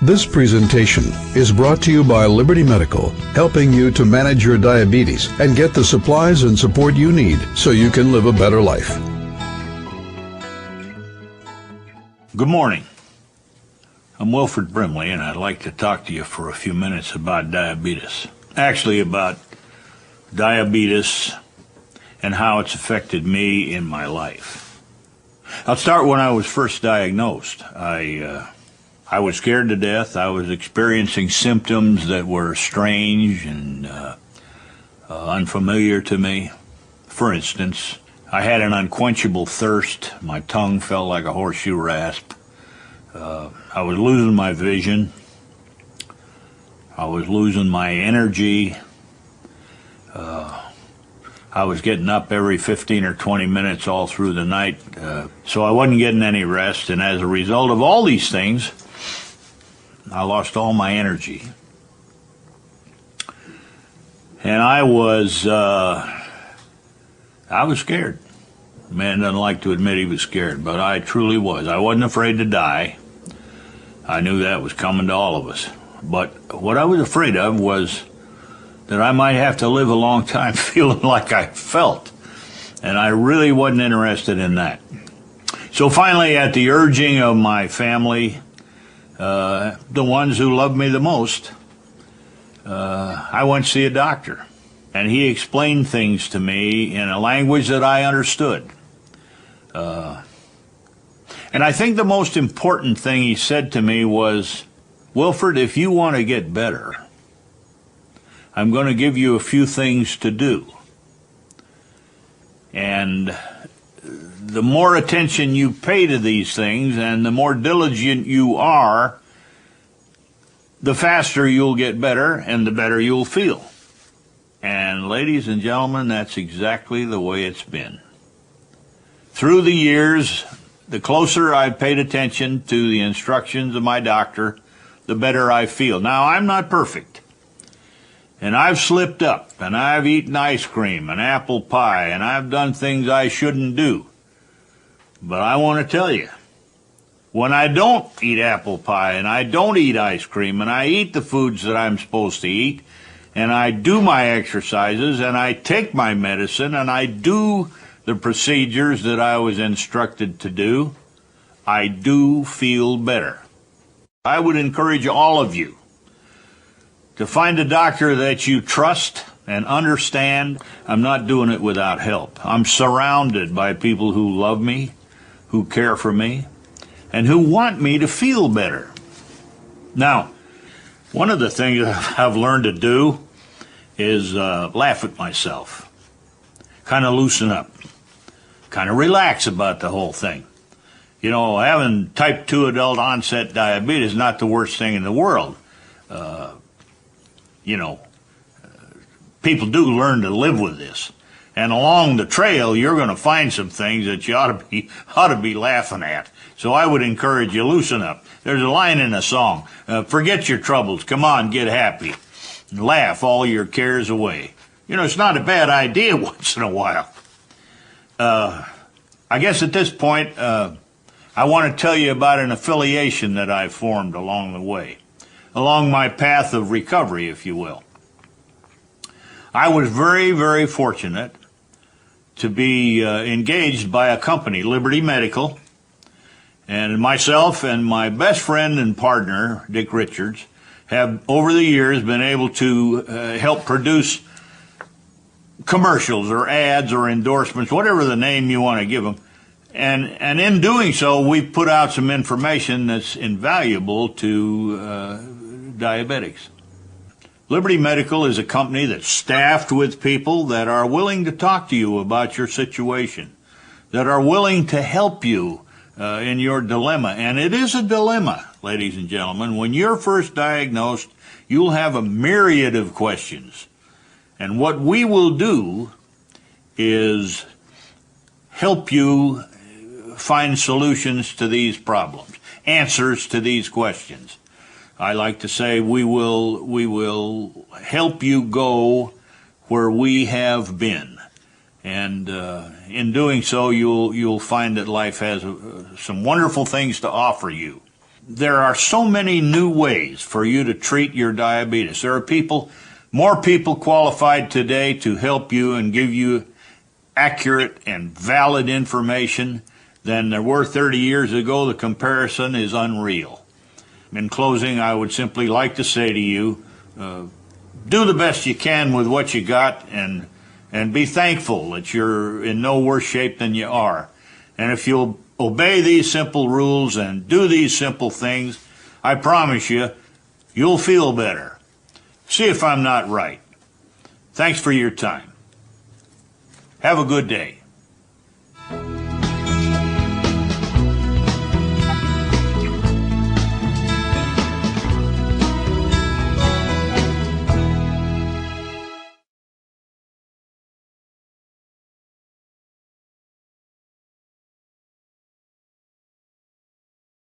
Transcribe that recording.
This presentation is brought to you by Liberty Medical, helping you to manage your diabetes and get the supplies and support you need so you can live a better life. Good morning. I'm Wilford Brimley, and I'd like to talk to you for a few minutes about diabetes. Actually, about diabetes and how it's affected me in my life. I'll start when I was first diagnosed. I was scared to death. I was experiencing symptoms that were strange and unfamiliar to me. For instance, I had an unquenchable thirst. My tongue felt like a horseshoe rasp. I was losing my vision. I was losing my energy. I was getting up every 15 or 20 minutes all through the night, so I wasn't getting any rest, and as a result of all these things, I lost all my energy. And I was scared. Man doesn't like to admit he was scared, but I truly was. I wasn't afraid to die. I knew that was coming to all of us. But what I was afraid of was that I might have to live a long time feeling like I felt. And I really wasn't interested in that. So finally, at the urging of my family, the ones who loved me the most, I went to see a doctor. And he explained things to me in a language that I understood. And I think the most important thing he said to me was, Wilford, if you want to get better, I'm going to give you a few things to do. And the more attention you pay to these things and the more diligent you are, the faster you'll get better and the better you'll feel. And ladies and gentlemen, that's exactly the way it's been. Through the years, the closer I've paid attention to the instructions of my doctor, the better I feel. Now, I'm not perfect. And I've slipped up, and I've eaten ice cream and apple pie, and I've done things I shouldn't do. But I want to tell you, when I don't eat apple pie, and I don't eat ice cream, and I eat the foods that I'm supposed to eat, and I do my exercises, and I take my medicine, and I do the procedures that I was instructed to do, I do feel better. I would encourage all of you to find a doctor that you trust and understand. I'm not doing it without help. I'm surrounded by people who love me, who care for me, and who want me to feel better. Now, one of the things I've learned to do is laugh at myself, kind of loosen up, kind of relax about the whole thing. You know, having type 2 adult onset diabetes is not the worst thing in the world. People do learn to live with this. And along the trail, you're going to find some things that you ought to be laughing at. So I would encourage you, loosen up. There's a line in a song, forget your troubles, come on, get happy. Laugh all your cares away. You know, it's not a bad idea once in a while. I guess at this point, I want to tell you about an affiliation that I've formed along the way, along my path of recovery, if you will. I was very, very fortunate to be engaged by a company, Liberty Medical, and myself and my best friend and partner, Dick Richards, have over the years been able to help produce commercials or ads or endorsements, whatever the name you want to give them. And in doing so, we've put out some information that's invaluable to diabetics. Liberty Medical is a company that's staffed with people that are willing to talk to you about your situation, that are willing to help you in your dilemma. And it is a dilemma, ladies and gentlemen. When you're first diagnosed, you'll have a myriad of questions. And what we will do is help you find solutions to these problems, answers to these questions. I like to say we will help you go where we have been. And in doing so, you'll find that life has some wonderful things to offer you. there are so many new ways for you to treat your diabetes. There are more people qualified today to help you and give you accurate and valid information than there were 30 years ago. The comparison is unreal. In closing, I would simply like to say to you, do the best you can with what you got, and be thankful that you're in no worse shape than you are. And if you'll obey these simple rules and do these simple things, I promise you, you'll feel better. See if I'm not right. Thanks for your time. Have a good day.